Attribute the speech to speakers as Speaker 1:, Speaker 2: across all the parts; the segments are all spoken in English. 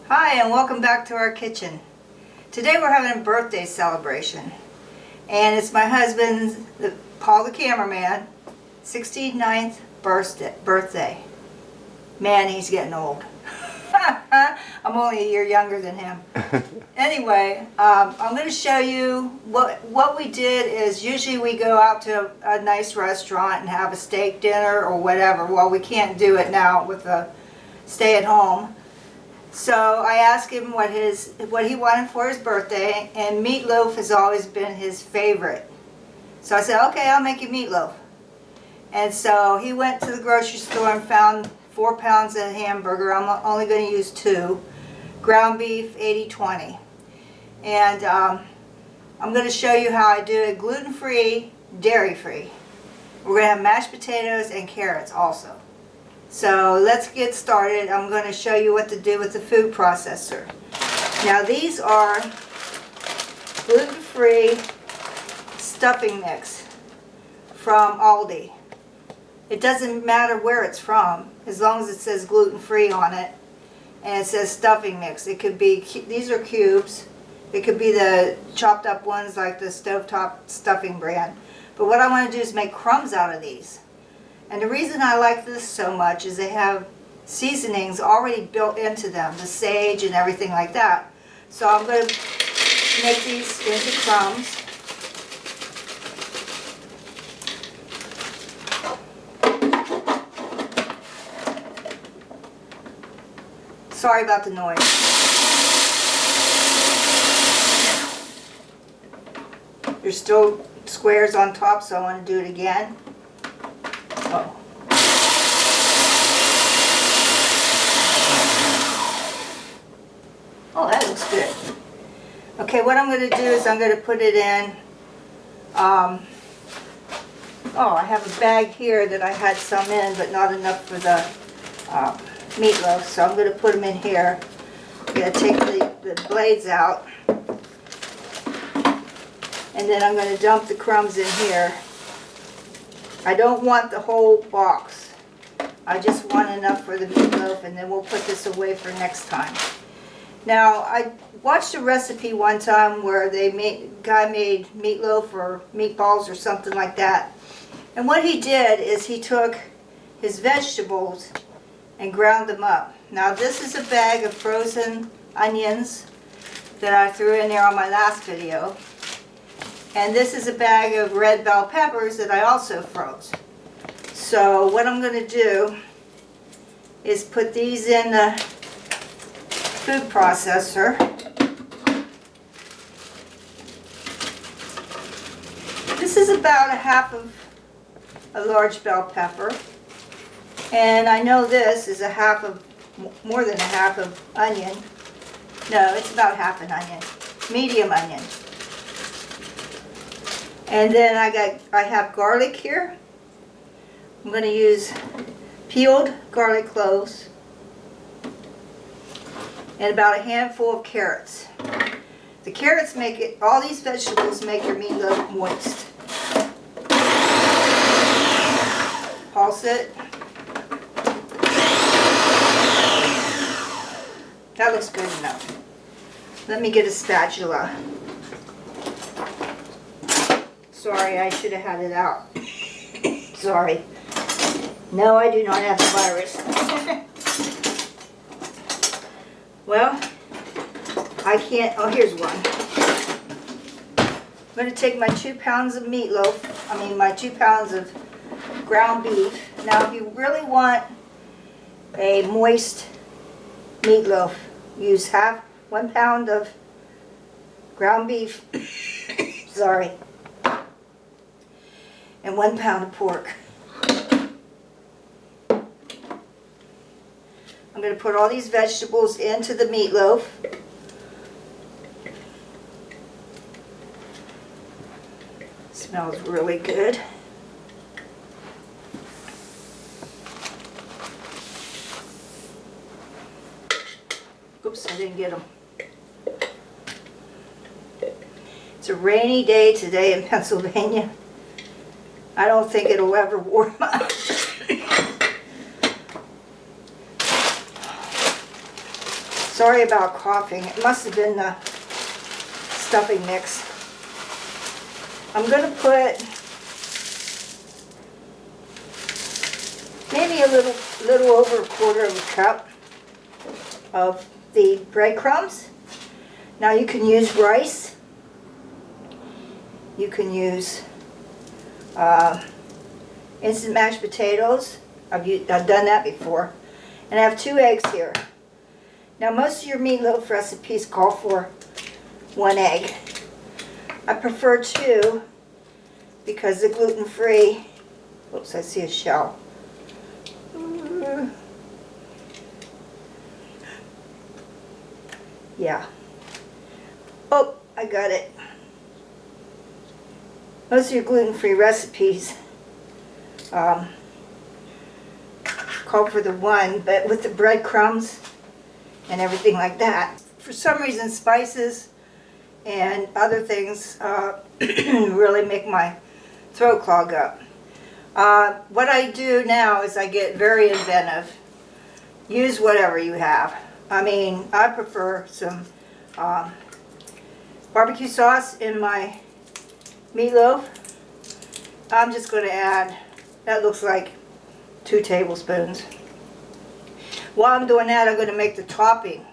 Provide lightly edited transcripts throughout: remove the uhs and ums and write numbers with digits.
Speaker 1: Hi, and welcome back to our kitchen. Today we're having a birthday celebration, and it's my husband's, Paul the cameraman, 69th birthday. Man, he's getting old. I'm only a year younger than him. Anyway, I'm going to show you what we did. Is usually we go out to a nice restaurant and have a steak dinner or whatever. Well, we can't do it now with the stay at home. So I asked him what he wanted for his birthday, and meatloaf has always been his favorite. So I said, okay, I'll make you meatloaf. And so he went to the grocery store and found 4 pounds of hamburger. I'm only going to use 2. Ground beef, 80-20. And I'm going to show you how I do it gluten-free, dairy-free. We're going to have mashed potatoes and carrots also. So let's get started. I'm going to show you what to do with the food processor. Now these are gluten-free stuffing mix from Aldi. It doesn't matter where it's from, as long as it says gluten-free on it and it says stuffing mix. It could be, these are cubes. It could be the chopped up ones like the stovetop stuffing brand. But what I want to do is make crumbs out of these. And the reason I like this so much is they have seasonings already built into them, the sage and everything like that. So I'm going to make these into crumbs. Sorry about the noise. There's still squares on top, so I want to do it again. Oh. Oh, that looks good. Okay, what I'm going to do is I'm going to put it in, oh, I have a bag here that I had some in, but not enough for the meatloaf, so I'm going to put them in here. I'm going to take the blades out, and then I'm going to dump the crumbs in here. I don't want the whole box. I just want enough for the meatloaf, and then we'll put this away for next time. Now, I watched a recipe one time where guy made meatloaf or meatballs or something like that. And what he did is he took his vegetables and ground them up. Now, this is a bag of frozen onions that I threw in there on my last video. And this is a bag of red bell peppers that I also froze. So what I'm going to do is put these in the food processor. This is about a half of a large bell pepper. And I know this is more than a half of onion. No, it's about half an onion. Medium onion. And then I have garlic here. I'm going to use peeled garlic cloves and about a handful of carrots. The carrots make it, all these vegetables make your meatloaf moist. Pulse it. That looks good enough. Let me get a spatula. Sorry, I should have had it out. Sorry. No, I do not have the virus. Well, I can't, oh, here's one. I'm going to take my 2 pounds of meatloaf, my 2 pounds of ground beef. Now, if you really want a moist meatloaf, use 1 pound of ground beef. Sorry. And 1 pound of pork. I'm going to put all these vegetables into the meatloaf. Smells really good. Oops, I didn't get them. It's a rainy day today in Pennsylvania. I don't think it'll ever warm up. Sorry about coughing. It must have been the stuffing mix. I'm going to put maybe a little over a quarter of a cup of the breadcrumbs. Now you can use rice. You can use instant mashed potatoes. I've done that before. And I have 2 eggs here. Now most of your meatloaf recipes call for 1 egg. I prefer 2 because the gluten-free, oops, I see a shell. Yeah. Oh, I got it. Most of your gluten-free recipes call for the 1, but with the breadcrumbs and everything like that, for some reason spices and other things really make my throat clog up. What I do now is I get very inventive. Use whatever you have. I mean, I prefer some barbecue sauce in my meatloaf. I'm just going to add, that looks like 2 tablespoons. While I'm doing that, I'm going to make the topping,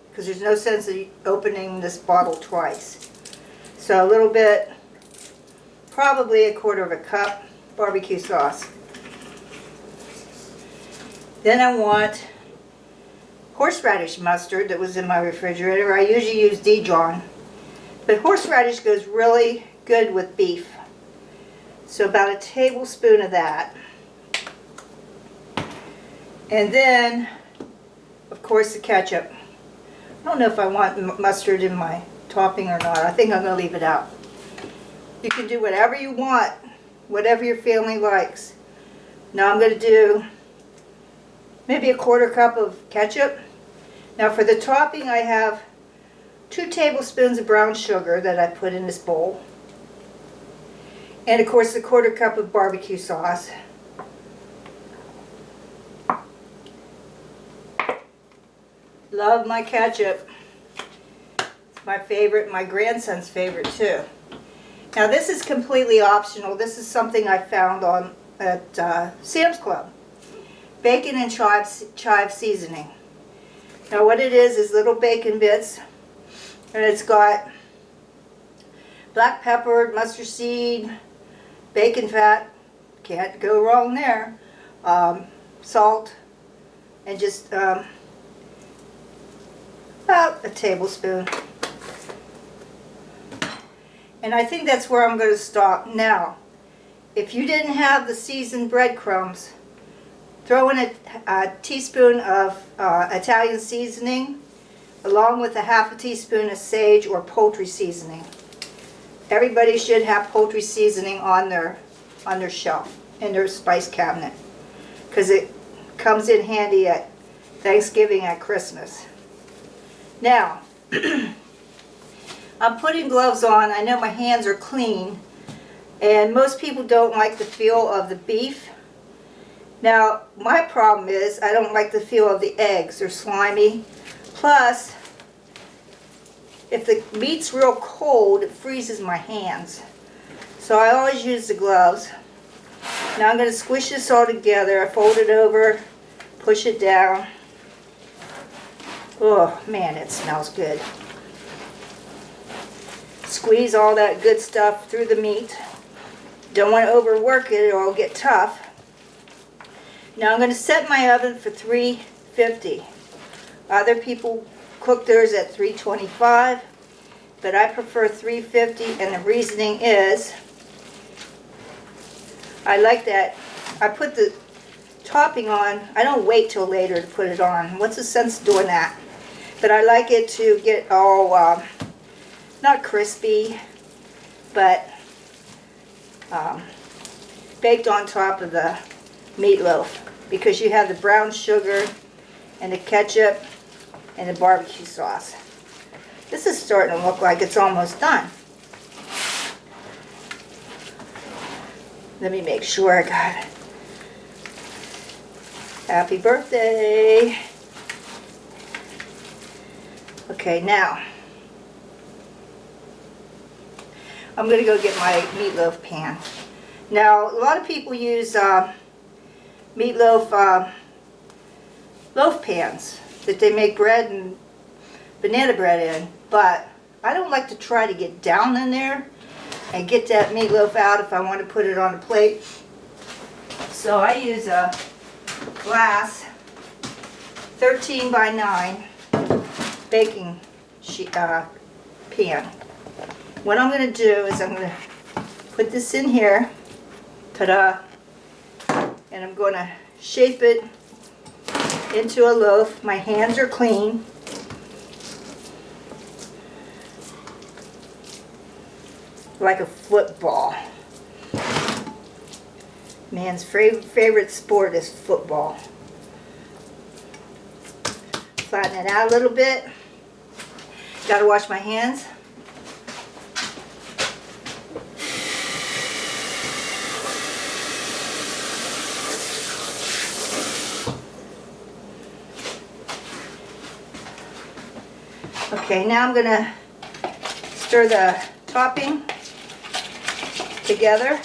Speaker 1: because there's no sense of opening this bottle twice. So a little bit, probably a quarter of a cup barbecue sauce. Then I want horseradish mustard that was in my refrigerator. I usually use Dijon, but horseradish goes really good with beef. So about a tablespoon of that. And then, of course, the ketchup. I don't know if I want mustard in my topping or not. I think I'm going to leave it out. You can do whatever you want, whatever your family likes. Now I'm going to do maybe a quarter cup of ketchup. Now for the topping, I have 2 tablespoons of brown sugar that I put in this bowl. And of course a quarter cup of barbecue sauce. Love my ketchup. It's my favorite, my grandson's favorite too. Now this is completely optional. This is something I found at Sam's Club. Bacon and chive seasoning. Now what it is little bacon bits, and it's got black pepper, mustard seed, bacon fat, can't go wrong there, salt, and just about a tablespoon. And I think that's where I'm going to stop. Now, if you didn't have the seasoned breadcrumbs, throw in a teaspoon of Italian seasoning, along with a half a teaspoon of sage or poultry seasoning. Everybody should have poultry seasoning on their shelf, in their spice cabinet, because it comes in handy at Thanksgiving, at Christmas. Now, I'm putting gloves on. I know my hands are clean, and most people don't like the feel of the beef. Now, my problem is I don't like the feel of the eggs. They're slimy. Plus, if the meat's real cold, it freezes my hands. So I always use the gloves. Now I'm going to squish this all together. I fold it over, push it down. Oh man, it smells good. Squeeze all that good stuff through the meat. Don't want to overwork it or it'll get tough. Now I'm going to set my oven for 350. Other people cook theirs at 325, but I prefer 350, and the reasoning is I like that. I put the topping on. I don't wait till later to put it on. What's the sense of doing that? But I like it to get all not crispy, but baked on top of the meatloaf, because you have the brown sugar and the ketchup and the barbecue sauce. This is starting to look like it's almost done. Let me make sure I got it. Happy birthday. Okay, now I'm going to go get my meatloaf pan. Now, a lot of people use meatloaf loaf pans that they make bread and banana bread in, but I don't like to try to get down in there and get that meatloaf out if I want to put it on a plate. So I use a glass 13 by 9 baking pan. What I'm going to do is I'm going to put this in here, ta-da, and I'm going to shape it into a loaf. My hands are clean. Like a football. Man's favorite sport is football. Flatten it out a little bit. Gotta wash my hands. Okay, now I'm gonna stir the topping together.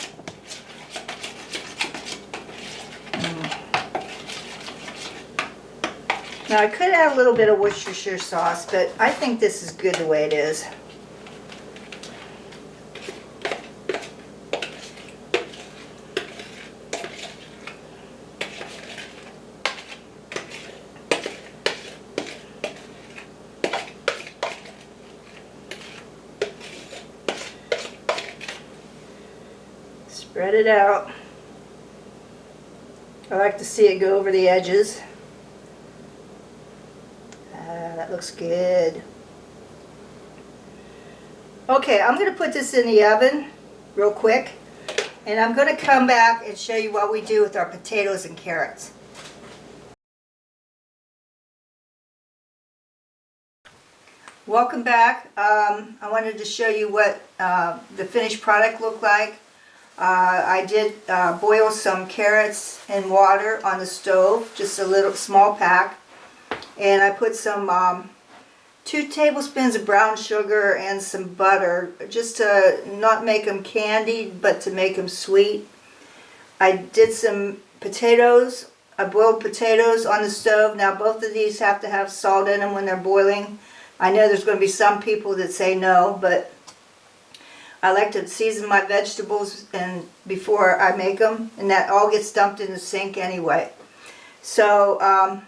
Speaker 1: Now I could add a little bit of Worcestershire sauce, but I think this is good the way it is. Spread it out. I like to see it go over the edges. That looks good. Okay, I'm going to put this in the oven real quick, and I'm going to come back and show you what we do with our potatoes and carrots. Welcome back. I wanted to show you what the finished product looked like. I did boil some carrots in water on the stove, just a little small pack, and I put some 2 tablespoons of brown sugar and some butter, just to not make them candied, but to make them sweet. I did some potatoes. I boiled potatoes on the stove. Now both of these have to have salt in them when they're boiling. I know there's going to be some people that say no, but I like to season my vegetables and before I make them, and that all gets dumped in the sink anyway. So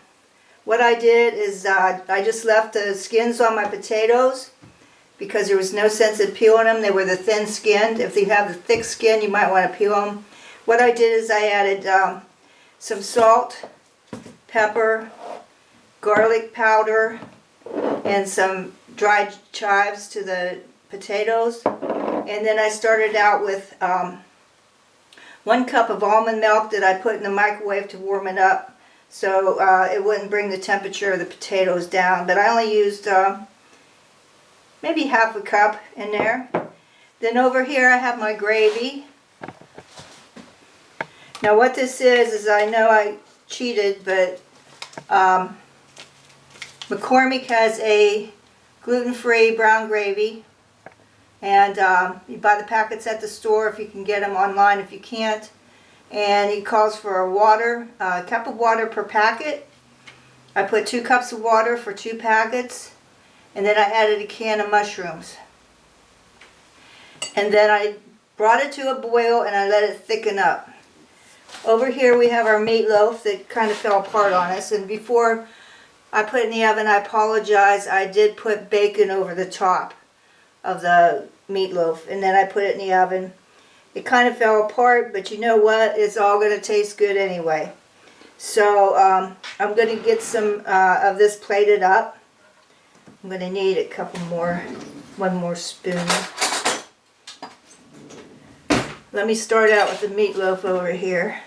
Speaker 1: what I did is I just left the skins on my potatoes because there was no sense in peeling them. They were the thin skinned. If you have the thick skin, you might want to peel them. What I did is I added some salt, pepper, garlic powder, and some dried chives to the potatoes. And then I started out with 1 cup of almond milk that I put in the microwave to warm it up, so it wouldn't bring the temperature of the potatoes down. But I only used maybe half a cup in there. Then over here I have my gravy. Now what this is I know I cheated, but McCormick has a gluten-free brown gravy. And you buy the packets at the store if you can get them, online if you can't. And it calls for a cup of water per packet. I put 2 cups of water for 2 packets. And then I added a can of mushrooms. And then I brought it to a boil and I let it thicken up. Over here we have our meatloaf that kind of fell apart on us. And before I put it in the oven, I apologize, I did put bacon over the top of the meatloaf, and then I put it in the oven. It kind of fell apart, but you know what? It's all going to taste good anyway. So I'm going to get some of this plated up. I'm going to need one more spoon. Let me start out with the meatloaf over here.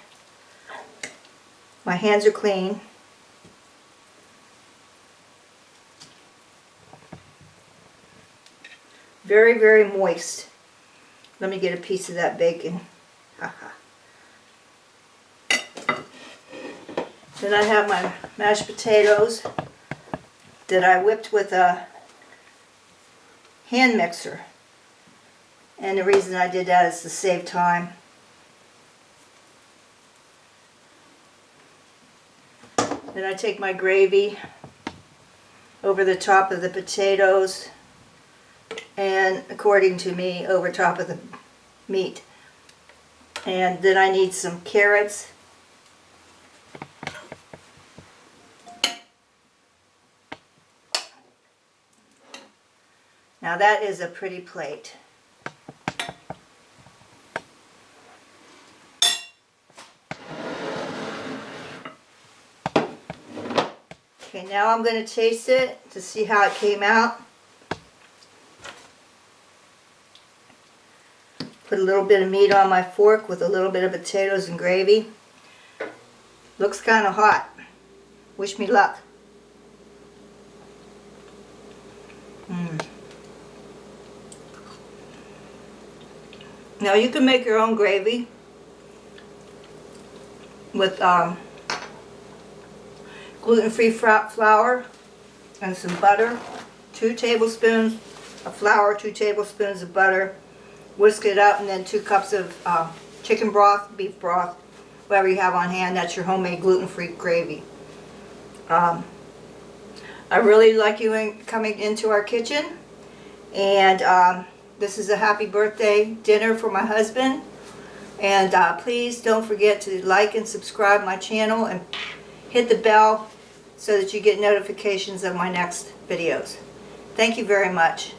Speaker 1: My hands are clean. Very, very moist. Let me get a piece of that bacon. Then I have my mashed potatoes that I whipped with a hand mixer. And the reason I did that is to save time. Then I take my gravy over the top of the potatoes, and according to me, over top of the meat. And then I need some carrots. Now that is a pretty plate. Okay, now I'm going to taste it to see how it came out. Put a little bit of meat on my fork with a little bit of potatoes and gravy. Looks kind of hot. Wish me luck. Now you can make your own gravy with gluten-free flour and some butter, 2 tablespoons of flour, 2 tablespoons of butter. Whisk it up, and then 2 cups of chicken broth, beef broth, whatever you have on hand. That's your homemade gluten-free gravy. I really like you coming into our kitchen, and this is a happy birthday dinner for my husband. And please don't forget to like and subscribe my channel and hit the bell so that you get notifications of my next videos. Thank you very much.